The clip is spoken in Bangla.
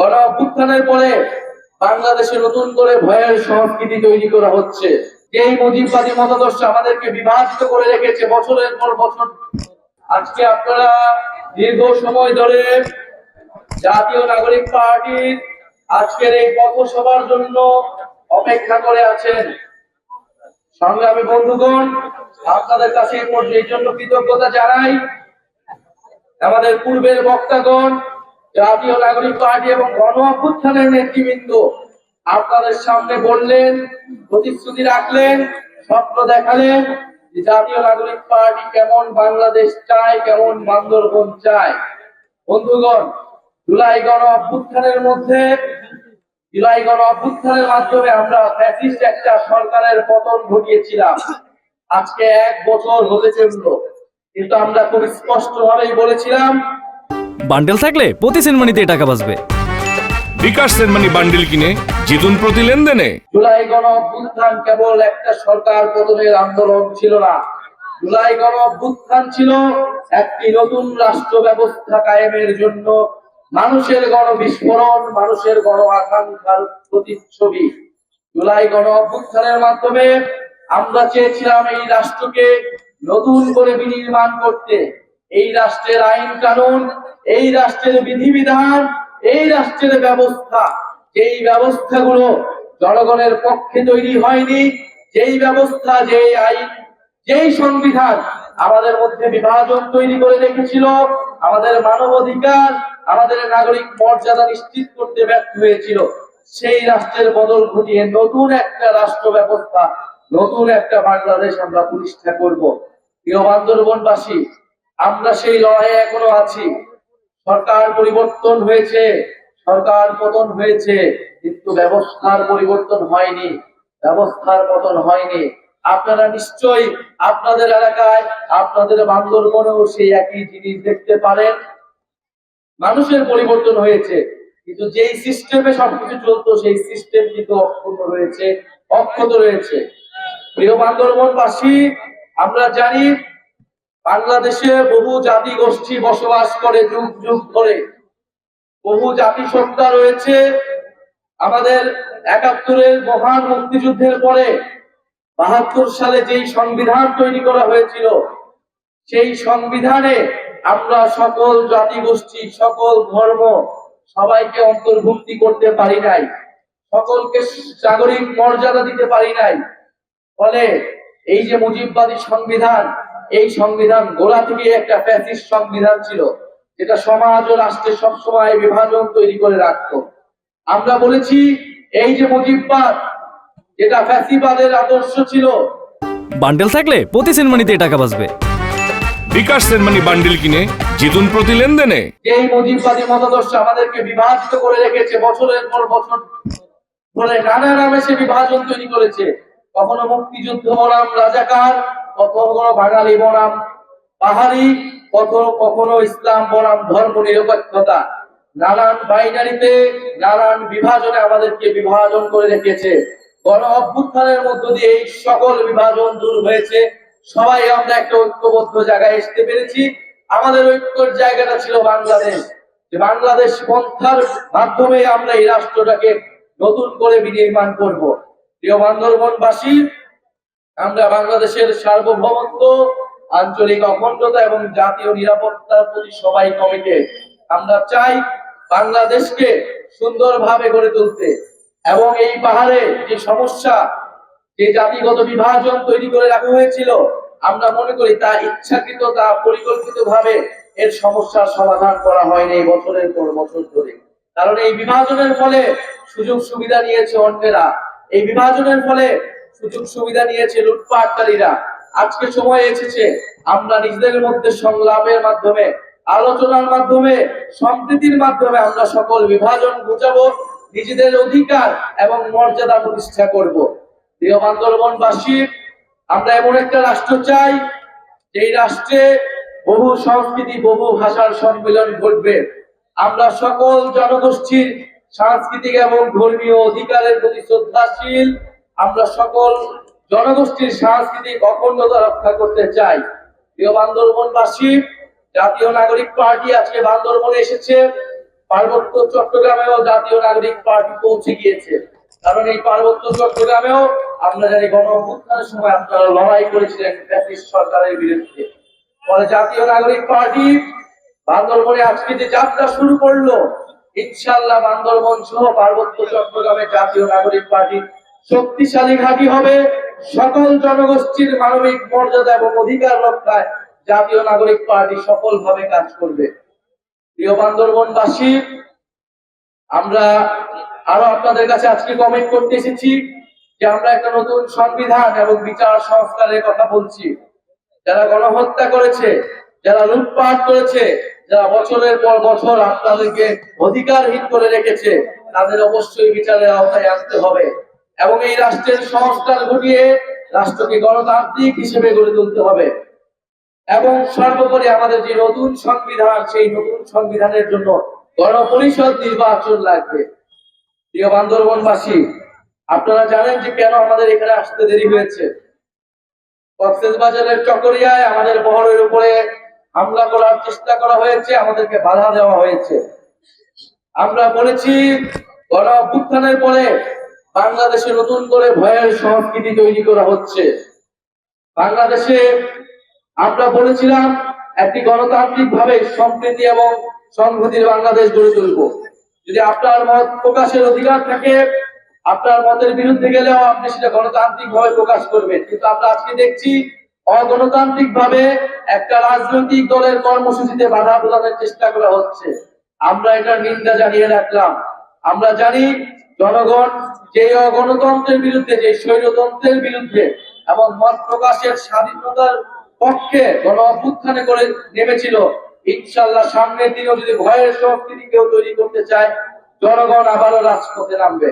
গণ অভ্যুত্থানের পরে বাংলাদেশে নতুন করে ভয়ের সংস্কৃতি তৈরি করা হচ্ছে। যেই মুজিববাদী মতাদর্শ আমাদেরকে বিভাজিত করে রেখেছে বছরের পর বছর। আজকে আপনারা দীর্ঘ সময় ধরে জাতীয় নাগরিক পার্টির আজকের এই পথসভার জন্য অপেক্ষা করে আছেন। সংগ্রামী বন্ধুগণ, আপনাদের কাছে এই জন্য কৃতজ্ঞতা জানাই। আমাদের পূর্বের বক্তাগণ, জাতীয় নাগরিক পার্টি এবং গণ অভ্যুত্থানের নেতৃবৃন্দ আপনাদের সামনে বললেন, প্রতিশ্রুতি রাখলেন, স্বপ্ন দেখালেন যে জাতীয় নাগরিক পার্টি কেমন বাংলাদেশ চায়, কেমন বান্দরবন চায়। বন্ধুগণ, জুলাই গণ অভ্যুত্থানের মাধ্যমে আমরা ফ্যাসিস্ট একটা সরকারের পতন ঘটিয়েছিলাম। আজকে 1 বছর হতে চললো, কিন্তু আমরা খুব স্পষ্ট ভাবেই বলেছিলাম, বান্ডেল থাকলে প্রতি সেনমানিতে টাকা বাঁচবে। বিকাশ সেনমানি বান্ডেল কিনে জিতুন প্রতি লেনদেনে। জুলাই গণ অভ্যুত্থান কেবল একটা সরকার পতনের আন্দোলন ছিল না। জুলাই গণ অভ্যুত্থান ছিল একটি নতুন রাষ্ট্র ব্যবস্থা কায়েমের জন্য মানুষের গণবিস্ফোরণ, মানুষের গণ আকাঙ্ক্ষার প্রতিচ্ছবি। জুলাই গণ অভ্যুত্থানের মাধ্যমে আমরা চেয়েছিলাম এই রাষ্ট্রকে নতুন করে বিনির্মাণ করতে। এই রাষ্ট্রের আইন কানুন, এই রাষ্ট্রের বিধিবিধান, এই রাষ্ট্রের ব্যবস্থা, যেই ব্যবস্থাগুলো জনগণের পক্ষে তৈরি হয়নি, যেই ব্যবস্থা, যেই আইন, যেই সংবিধান আমাদের মধ্যে বিভাজন তৈরি করে রেখেছিল, আমাদের মানবাধিকার, আমাদের নাগরিক মর্যাদা নিশ্চিত করতে ব্যর্থ হয়েছিল, সেই রাষ্ট্রের বদল ঘটিয়ে নতুন একটা রাষ্ট্র ব্যবস্থা, নতুন একটা বাংলাদেশ আমরা প্রতিষ্ঠা করব। প্রিয় বান্দরবনবাসী, আমরা সেই লড়াইয়ে এখনো আছি। সরকার পরিবর্তন হয়েছে, সরকার পতন হয়েছে, কিন্তু ব্যবস্থার পরিবর্তন হয়নি, ব্যবস্থার পতন হয়নি। আপনারা নিশ্চয়ই আপনাদের এলাকায়, আপনাদের বান্দরবনেও সেই একই জিনিস দেখতে পারেন। মানুষের পরিবর্তন হয়েছে, কিন্তু যেই সিস্টেমে সবকিছু চলতো সেই সিস্টেম কিন্তু অক্ষুণ্ণ রয়েছে, অক্ষত রয়েছে। প্রিয় বান্দরবনবাসী, আমরা জানি বাংলাদেশে বহু জাতি গোষ্ঠী বসবাস করে, যুগ যুগ ধরে বহু জাতিসত্তা রয়েছে। আমাদের 71-এর মহান মুক্তিযুদ্ধের পরে 72 সালে যেই সংবিধান তৈরি করা হয়েছিল, সেই সংবিধানে আমরা সকল জাতি গোষ্ঠী, সকল ধর্ম, সবাইকে অন্তর্ভুক্তি করতে পারি নাই, সকলকে নাগরিক মর্যাদা দিতে পারি নাই। ফলে এই যে মুজিববাদী সংবিধান, এই সংবিধান গোড়া থেকে একটা ফ্যাসিস্ট সংবিধান ছিল, যেটা সমাজ ও রাষ্ট্রে সবসময় বিভাজন তৈরি করে রাখতো। আমরা বলেছি এই যে মুজিববাদ, যেটা ফ্যাসিবাদের আদর্শ ছিল, বান্ডেল থাকলে প্রতি সেনমানিতে টাকা বাঁচবে। বিকাশ সেনমানি বান্ডেল কিনে জিতুন প্রতি লেনদেনে। এই মুজিববাদী মতাদর্শ আমাদেরকে বিভাজিত করে রেখেছে বছরের পর বছর ধরে। নানা নামে সে বিভাজন তৈরি করেছে। কখনো মুক্তিযুদ্ধ বনাম রাজাকার, কখনো বাঙালি বনাম পাহাড়ি, কখনো ইসলাম বনাম ধর্ম নিরপেক্ষতা। নানান বাইনারিতে, নানান বিভাজনে আমাদেরকে বিভাজন করে রেখেছে। গণ অভ্যুত্থানের মধ্য দিয়ে এই সকল বিভাজন দূর হয়েছে। সবাই আমরা একটা ঐক্যবদ্ধ জায়গায় আসতে পেরেছি। আমাদের ঐক্যের জায়গাটা ছিল বাংলাদেশ, যে বাংলাদেশ পন্থার মাধ্যমে আমরা এই রাষ্ট্রটাকে নতুন করে বিনির্মাণ করব। প্রিয় বান্দরবনবাসী, আমরা বাংলাদেশের সার্বভৌমত্ব, আঞ্চলিক অখণ্ডতা এবং জাতীয় নিরাপত্তার প্রতি সবাই কমিটেড। আমরা চাই বাংলাদেশকে সুন্দরভাবে গড়ে তুলতে, এবং এই পাহাড়ে যে সমস্যা, যে জাতিগত বিভাজন তৈরি করে রাখা হয়েছিল, আমরা মনে করি তা ইচ্ছাকৃত, তা পরিকল্পিত ভাবে এর সমস্যার সমাধান করা হয়নি বছরের পর বছর ধরে। কারণ এই বিভাজনের ফলে সুযোগ সুবিধা নিয়েছে অন্যেরা, এই বিভাজনের ফলে সুযোগ সুবিধা নিয়েছে লুটপাটকারীরা। আজকে সময় এসেছে আমরা নিজেদের মধ্যে সংলাপের মাধ্যমে, আলোচনার মাধ্যমে, সম্প্রীতির মাধ্যমে আমরা সকল বিভাজন ঘুচাবো, নিজেদের অধিকার এবং মর্যাদা প্রতিষ্ঠা করব। প্রিয় বান্দরবনবাসী, আমরা এমন একটা রাষ্ট্র চাই, যেই রাষ্ট্রে বহু সংস্কৃতি, বহু ভাষার সম্মিলন ঘটবে। আমরা সকল জনগোষ্ঠীর সাংস্কৃতিক এবং ধর্মীয় অধিকারের প্রতি শ্রদ্ধাশীল। আমরা সকল জনগোষ্ঠীর সাংস্কৃতিক অখণ্ডতা রক্ষা করতে চাই। প্রিয় বান্দরবনবাসী, জাতীয় নাগরিক পার্টি আজকে বান্দরবনে এসেছে। পার্বত্য চট্টগ্রামেও জাতীয় নাগরিক পার্টি পৌঁছে গিয়েছে। কারণ এই পার্বত্য চট্টগ্রামেও আমরা জানি গণ অভ্যুত্থানের সময় আপনারা লড়াই করেছিলেন ফ্যাসিস্ট সরকারের বিরুদ্ধে। ফলে জাতীয় নাগরিক পার্টি বান্দরবনে আজকে যে যাত্রা শুরু করলো, ইনশাআল্লাহ বান্দরবন সহ পার্বত্য চট্টগ্রামে জাতীয় নাগরিক পার্টি শক্তিশালী ঘাঁটি হবে। সকল জনগোষ্ঠীর মানবিক মর্যাদা এবং অধিকার রক্ষায় জাতীয় নাগরিক পার্টি সফলভাবে কাজ করবে। প্রিয় বান্দরবনবাসী, আমরা আরো আপনাদের কাছে আজকে কমেন্ট করতে এসেছি যে আমরা একটা নতুন সংবিধান এবং বিচার সংস্কারের কথা বলছি। যারা গণহত্যা করেছে, যারা লুটপাট করেছে, যারা বছরের পর বছর আপনাদেরকে অধিকারহীন করে রেখেছে, তাদের অবশ্যই বিচারের আওতায় আনতে হবে এবং এই রাষ্ট্রের সংস্কার ঘটিয়ে রাষ্ট্রকে গণতান্ত্রিক হিসেবে গড়ে তুলতে হবে। এবং সর্বোপরি আমাদের যে নতুন সংবিধান, সেই নতুন সংবিধানের জন্য গণপরিষদ নির্বাচন লাগবে। প্রিয় বান্দরবনবাসী, আপনারা জানেন যে কেন আমাদের এখানে আসতে দেরি হয়েছে। কক্সবাজারের চকরিয়ায় আমাদের বহরের উপরে হামলা করার চেষ্টা করা হয়েছে, আমাদেরকে বাধা দেওয়া হয়েছে। আমরা বলেছি গণ অভ্যুত্থানের পরে বাংলাদেশে নতুন করে ভয়ের সংস্কৃতি তৈরি করা হচ্ছে। বাংলাদেশে আমরা বলেছিলাম একটি গণতান্ত্রিক ভাবে সম্প্রীতি এবং সংহতির বাংলাদেশ গড়ে তুলব। যদি আপনার মত প্রকাশের অধিকার থাকে, আপনার মতের বিরুদ্ধে গেলেও আপনি সেটা গণতান্ত্রিক ভাবে প্রকাশ করবেন। কিন্তু আমরা আজকে দেখছি অগণতান্ত্রিক ভাবে একটা রাজনৈতিক দলের কর্মসূচিতে বাধা প্রদানের চেষ্টা করা হচ্ছে। আমরা এটার নিন্দা জানিয়ে রাখলাম। আমরা জানি জনগণ যে অগণতন্ত্রের বিরুদ্ধে, যে স্বৈরতন্ত্রের বিরুদ্ধে এবং মত প্রকাশের স্বাধীনতার পক্ষে গণ অভ্যুত্থানে করে নেমেছিল, ইনশাআল্লাহ সামনের দিনেও যদি ভয়ের সংস্কৃতি কেউ তৈরি করতে চায়, জনগণ আবারও রাজপথে নামবে।